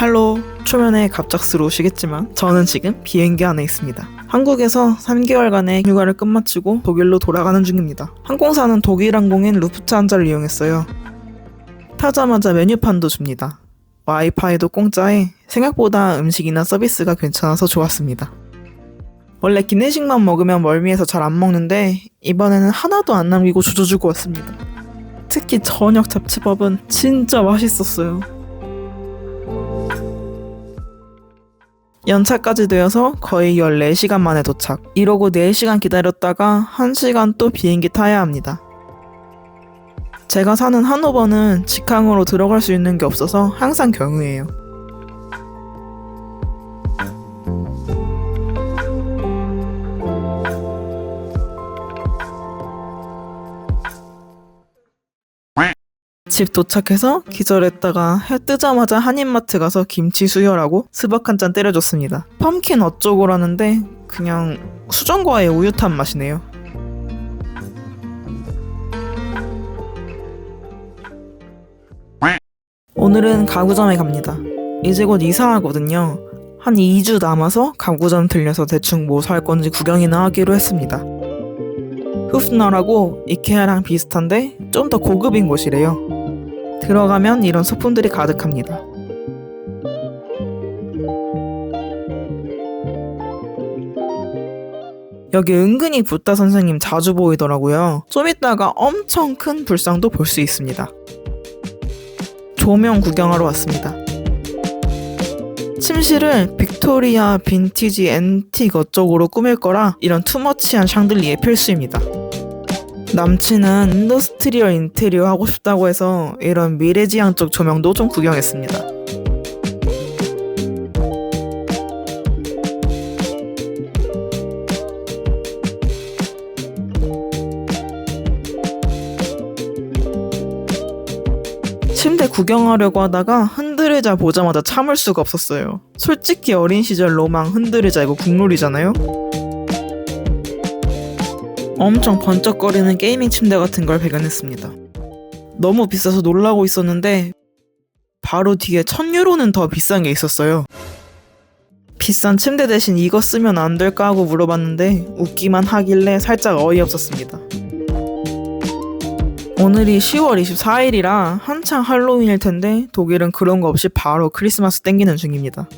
할로, 초면에 갑작스러우시겠지만 저는 지금 비행기 안에 있습니다. 한국에서 3개월간의 휴가를 끝마치고 독일로 돌아가는 중입니다. 항공사는 독일 항공인 루프트한자를 이용했어요. 타자마자 메뉴판도 줍니다. 와이파이도 공짜에 생각보다 음식이나 서비스가 괜찮아서 좋았습니다. 원래 기내식만 먹으면 멀미해서 잘 안 먹는데 이번에는 하나도 안 남기고 조져주고 왔습니다. 특히 저녁 잡채밥은 진짜 맛있었어요. 연차까지 되어서 거의 14시간 만에 도착. 이러고 4시간 기다렸다가 1시간 또 비행기 타야 합니다. 제가 사는 하노버는 직항으로 들어갈 수 있는 게 없어서 항상 경유해요. 집 도착해서 기절했다가 해 뜨자마자 한인마트 가서 김치 수혈하고 스벅 한 잔 때려줬습니다. 펌킨 어쩌고라는데 그냥 수정과의 우유탄 맛이네요. 오늘은 가구점에 갑니다. 이제 곧 이사하거든요. 한 2주 남아서 가구점 들려서 대충 뭐 살 건지 구경이나 하기로 했습니다. 후프너라고 이케아랑 비슷한데 좀 더 고급인 곳이래요. 들어가면 이런 소품들이 가득합니다. 여기 은근히 붓다 선생님 자주 보이더라고요. 좀 이따가 엄청 큰 불상도 볼 수 있습니다. 조명 구경하러 왔습니다. 침실을 빅토리아, 빈티지, 앤틱 어쩌고로 꾸밀 거라 이런 투머치한 샹들리에 필수입니다. 남친은 인더스트리얼 인테리어 하고 싶다고 해서 이런 미래지향 쪽 조명도 좀 구경했습니다. 침대 구경하려고 하다가 흔들의자 보자마자 참을 수가 없었어요. 솔직히 어린 시절 로망 흔들의자 이거 국룰이잖아요? 엄청 번쩍거리는 게이밍 침대 같은 걸 발견했습니다. 너무 비싸서 놀라고 있었는데 바로 뒤에 1000유로는 더 비싼 게 있었어요. 비싼 침대 대신 이거 쓰면 안 될까 하고 물어봤는데 웃기만 하길래 살짝 어이없었습니다. 오늘이 10월 24일이라 한창 할로윈일 텐데 독일은 그런 거 없이 바로 크리스마스 땡기는 중입니다.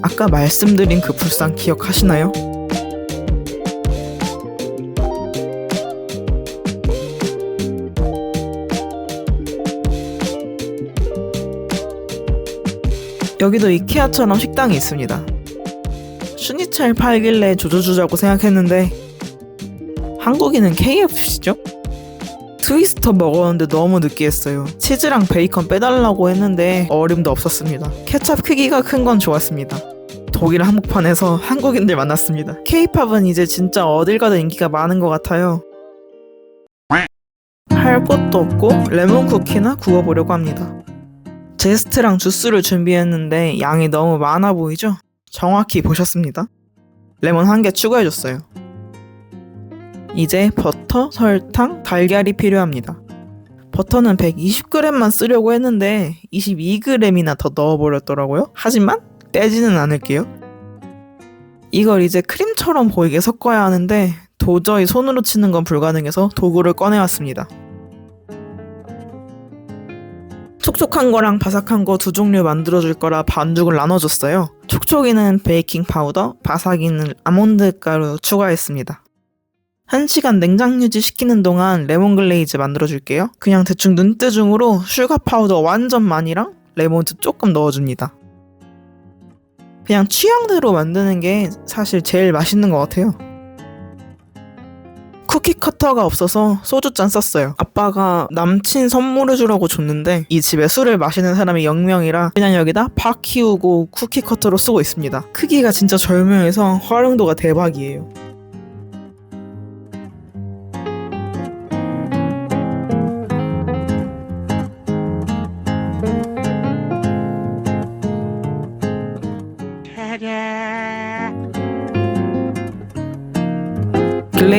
아까 말씀드린 그 불상 기억하시나요? 여기도 이케아처럼 식당이 있습니다. 슈니첼 팔길래 조져주자고 생각했는데 한국인은 KFC죠? 트위스터 먹었는데 너무 느끼했어요. 치즈랑 베이컨 빼달라고 했는데 어림도 없었습니다. 케찹 크기가 큰 건 좋았습니다. 독일 한복판에서 한국인들 만났습니다. K-팝은 이제 진짜 어딜 가도 인기가 많은 것 같아요. 할 것도 없고 레몬 쿠키나 구워보려고 합니다. 제스트랑 주스를 준비했는데 양이 너무 많아 보이죠? 정확히 보셨습니다. 레몬 1개 추가해줬어요. 이제 버터, 설탕, 달걀이 필요합니다. 버터는 120g만 쓰려고 했는데 22g이나 더 넣어버렸더라고요. 하지만 빼지는 않을게요. 이걸 이제 크림처럼 보이게 섞어야 하는데 도저히 손으로 치는 건 불가능해서 도구를 꺼내왔습니다. 촉촉한 거랑 바삭한 거 두 종류 만들어줄 거라 반죽을 나눠줬어요. 촉촉이는 베이킹 파우더, 바삭이는 아몬드 가루 추가했습니다. 1시간 냉장 유지 시키는 동안 레몬 글레이즈 만들어줄게요. 그냥 대충 눈대중으로 슈가 파우더 완전 많이랑 레몬즙 조금 넣어줍니다. 그냥 취향대로 만드는 게 사실 제일 맛있는 것 같아요. 쿠키 커터가 없어서 소주잔 썼어요. 아빠가 남친 선물해주라고 줬는데 이 집에 술을 마시는 사람이 0명이라 그냥 여기다 팍 키우고 쿠키 커터로 쓰고 있습니다. 크기가 진짜 절묘해서 활용도가 대박이에요.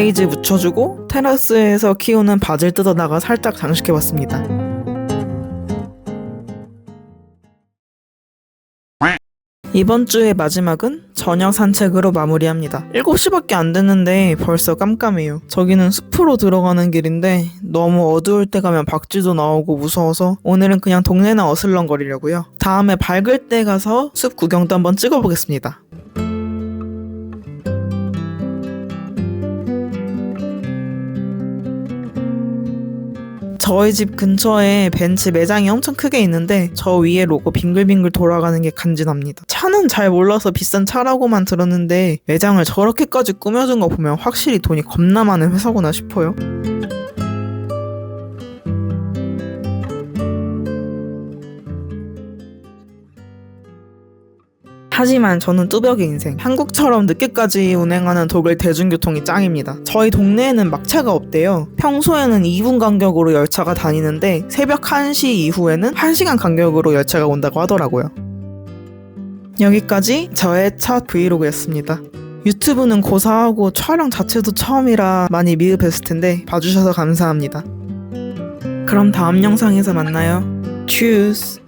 글레이즈 묻혀주고 테라스에서 키우는 바질 뜯어다가 살짝 장식해봤습니다. 이번 주의 마지막은 저녁 산책으로 마무리합니다. 7시밖에 안 됐는데 벌써 깜깜해요. 저기는 숲으로 들어가는 길인데 너무 어두울 때 가면 박쥐도 나오고 무서워서 오늘은 그냥 동네나 어슬렁거리려고요. 다음에 밝을 때 가서 숲 구경도 한번 찍어보겠습니다. 저희 집 근처에 벤츠 매장이 엄청 크게 있는데 저 위에 로고 빙글빙글 돌아가는 게 간지납니다. 차는 잘 몰라서 비싼 차라고만 들었는데 매장을 저렇게까지 꾸며준 거 보면 확실히 돈이 겁나 많은 회사구나 싶어요. 하지만 저는 뚜벅이 인생. 한국처럼 늦게까지 운행하는 독일 대중교통이 짱입니다. 저희 동네에는 막차가 없대요. 평소에는 2분 간격으로 열차가 다니는데 새벽 1시 이후에는 1시간 간격으로 열차가 온다고 하더라고요. 여기까지 저의 첫 브이로그였습니다. 유튜브는 고사하고 촬영 자체도 처음이라 많이 미흡했을 텐데 봐주셔서 감사합니다. 그럼 다음 영상에서 만나요. 츄스!